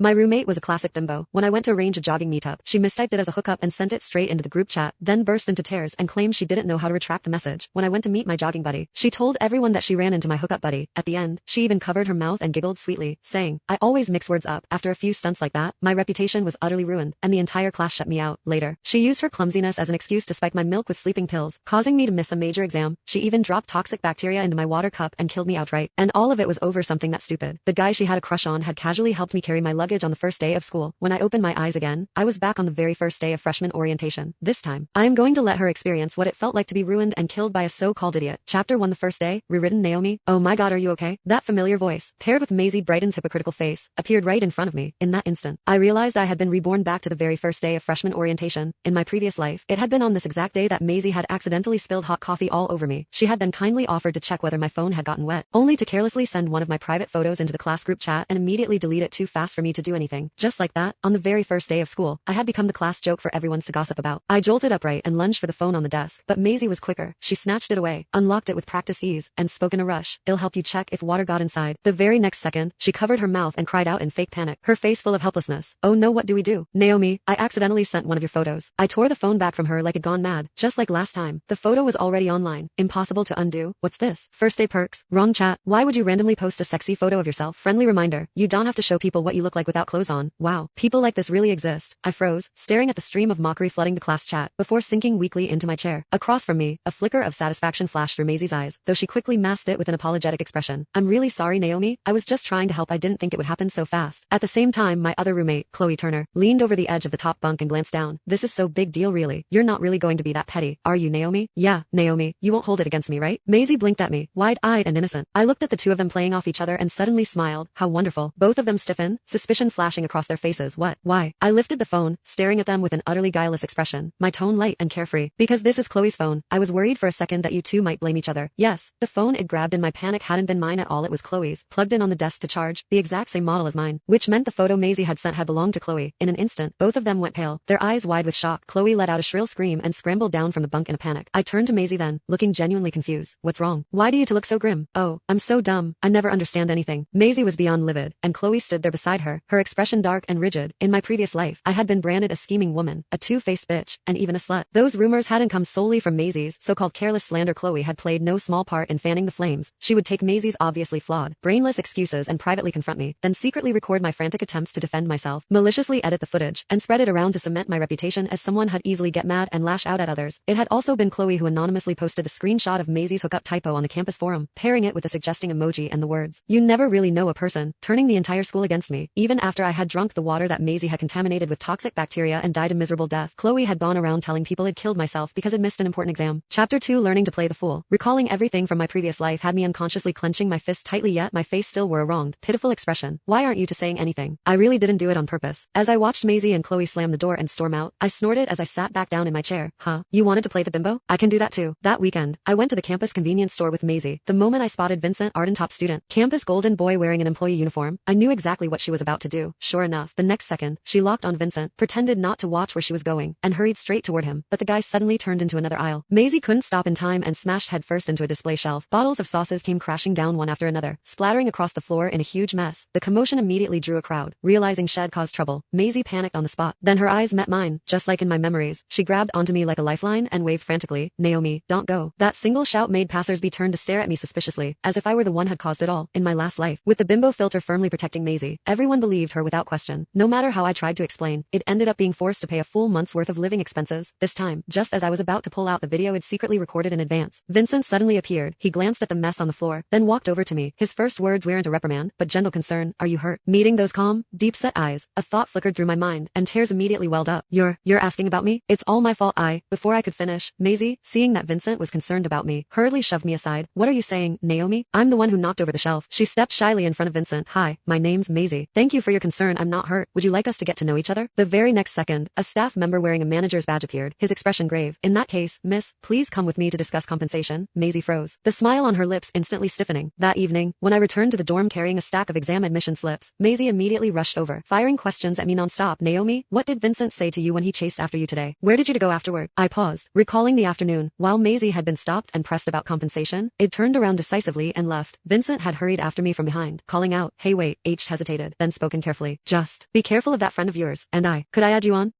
My roommate was a classic bimbo. When I went to arrange a jogging meetup, she mistyped it as a hookup and sent it straight into the group chat, then burst into tears and claimed she didn't know how to retract the message. When I went to meet my jogging buddy, she told everyone that she ran into my hookup buddy. At the end, she even covered her mouth and giggled sweetly, saying, "I always mix words up." After a few stunts like that, my reputation was utterly ruined, and the entire class shut me out. Later, she used her clumsiness as an excuse to spike my milk with sleeping pills, causing me to miss a major exam. She even dropped toxic bacteria into my water cup and killed me outright. And all of it was over something that stupid. The guy she had a crush on had casually helped me carry my luggage on the first day of school. When I opened my eyes again, I was back on the very first day of freshman orientation. This time, I am going to let her experience what it felt like to be ruined and killed by a so-called idiot. Chapter 1. The first day, rewritten. Naomi. Oh my god, are you okay? That familiar voice, paired with Maisie Brighton's hypocritical face, appeared right in front of me. In that instant, I realized I had been reborn back to the very first day of freshman orientation. In my previous life, it had been on this exact day that Maisie had accidentally spilled hot coffee all over me. She had then kindly offered to check whether my phone had gotten wet, only to carelessly send one of my private photos into the class group chat and immediately delete it too fast for me to do anything. Just like that, on the very first day of school, I had become the class joke for everyone to gossip about. I jolted upright and lunged for the phone on the desk, but Maisie was quicker. She snatched it away, unlocked it with practiced ease, and spoke in a rush. "It'll help you check if water got inside." The very next second, she covered her mouth and cried out in fake panic, her face full of helplessness. "Oh no, what do we do?" "Naomi, I accidentally sent one of your photos." I tore the phone back from her like it gone mad, just like last time. The photo was already online. Impossible to undo. What's this? First day perks. Wrong chat. Why would you randomly post a sexy photo of yourself? Friendly reminder, you don't have to show people what you look like without clothes on. Wow. People like this really exist. I froze, staring at the stream of mockery flooding the class chat, before sinking weakly into my chair. Across from me, a flicker of satisfaction flashed through Maisie's eyes, though she quickly masked it with an apologetic expression. "I'm really sorry, Naomi. I was just trying to help. I didn't think it would happen so fast." At the same time, my other roommate, Chloe Turner, leaned over the edge of the top bunk and glanced down. "This is so big deal, really. You're not really going to be that petty, are you, Naomi?" "Yeah, Naomi, you won't hold it against me, right?" Maisie blinked at me, wide-eyed and innocent. I looked at the two of them playing off each other and suddenly smiled. How wonderful. Both of them stiffened, suspicion flashing across their faces. "What? Why?" I lifted the phone, staring at them with an utterly guileless expression, my tone light and carefree. "Because this is Chloe's phone. I was worried for a second that you two might blame each other." Yes, the phone it grabbed in my panic hadn't been mine at all. It was Chloe's, plugged in on the desk to charge, the exact same model as mine, which meant the photo Maisie had sent had belonged to Chloe. In an instant, both of them went pale, their eyes wide with shock. Chloe let out a shrill scream and scrambled down from the bunk in a panic. I turned to Maisie then, looking genuinely confused. "What's wrong? Why do you two look so grim?" "Oh, I'm so dumb. I never understand anything." Maisie was beyond livid, and Chloe stood there beside her, her expression dark and rigid. In my previous life, I had been branded a scheming woman, a two-faced bitch, and even a slut. Those rumors hadn't come solely from Maisie's so-called careless slander. Chloe had played no small part in fanning the flames. She would take Maisie's obviously flawed, brainless excuses and privately confront me, then secretly record my frantic attempts to defend myself, maliciously edit the footage, and spread it around to cement my reputation as someone who'd easily get mad and lash out at others. It had also been Chloe who anonymously posted the screenshot of Maisie's hookup typo on the campus forum, pairing it with a suggesting emoji and the words, "You never really know a person," turning the entire school against me. Even after I had drunk the water that Maisie had contaminated with toxic bacteria and died a miserable death, Chloe had gone around telling people I'd killed myself because I'd missed an important exam. Chapter 2. Learning to play the fool. Recalling everything from my previous life had me unconsciously clenching my fist tightly, yet my face still wore a wronged, pitiful expression. "Why aren't you two saying anything?" I really didn't do it on purpose. As I watched Maisie and Chloe slam the door and storm out, I snorted as I sat back down in my chair. "Huh? You wanted to play the bimbo? I can do that too." That weekend, I went to the campus convenience store with Maisie. The moment I spotted Vincent Arden, top student, campus golden boy wearing an employee uniform, I knew exactly what she was about to do. Sure enough, the next second, she locked on Vincent, pretended not to watch where she was going, and hurried straight toward him, but the guy suddenly turned into another aisle. Maisie couldn't stop in time and smashed headfirst into a display shelf. Bottles of sauces came crashing down one after another, splattering across the floor in a huge mess. The commotion immediately drew a crowd. Realizing she'd caused trouble, Maisie panicked on the spot. Then her eyes met mine, just like in my memories. She grabbed onto me like a lifeline and waved frantically, "Naomi, don't go." That single shout made passersby turn to stare at me suspiciously, as if I were the one who'd caused it all. In my last life, with the bimbo filter firmly protecting Maisie, everyone believed her without question. No matter how I tried to explain, it ended up being forced to pay a full month's worth of living expenses. This time, just as I was about to pull out the video I'd secretly recorded in advance, Vincent suddenly appeared. He glanced at the mess on the floor, then walked over to me. His first words weren't a reprimand, but gentle concern. "Are you hurt?" Meeting those calm, deep-set eyes, a thought flickered through my mind, and tears immediately welled up. You're asking about me? It's all my fault." Before I could finish, Maisie, seeing that Vincent was concerned about me, hurriedly shoved me aside. "What are you saying, Naomi? I'm the one who knocked over the shelf." She stepped shyly in front of Vincent. "Hi, my name's Maisie. Thank you for your concern. I'm not hurt. Would you like us to get to know each other?" The very next second, a staff member wearing a manager's badge appeared, his expression grave. "In that case, miss, please come with me to discuss compensation." Maisie froze, the smile on her lips instantly stiffening. That evening, when I returned to the dorm carrying a stack of exam admission slips, Maisie immediately rushed over, firing questions at me nonstop. "Naomi, what did Vincent say to you when he chased after you today? Where did you go afterward?" I paused, recalling the afternoon. While Maisie had been stopped and pressed about compensation, it turned around decisively and left. Vincent had hurried after me from behind, calling out, "Hey wait." H hesitated, then spoke spoken carefully. Just be careful of that friend of yours, and could I add you on?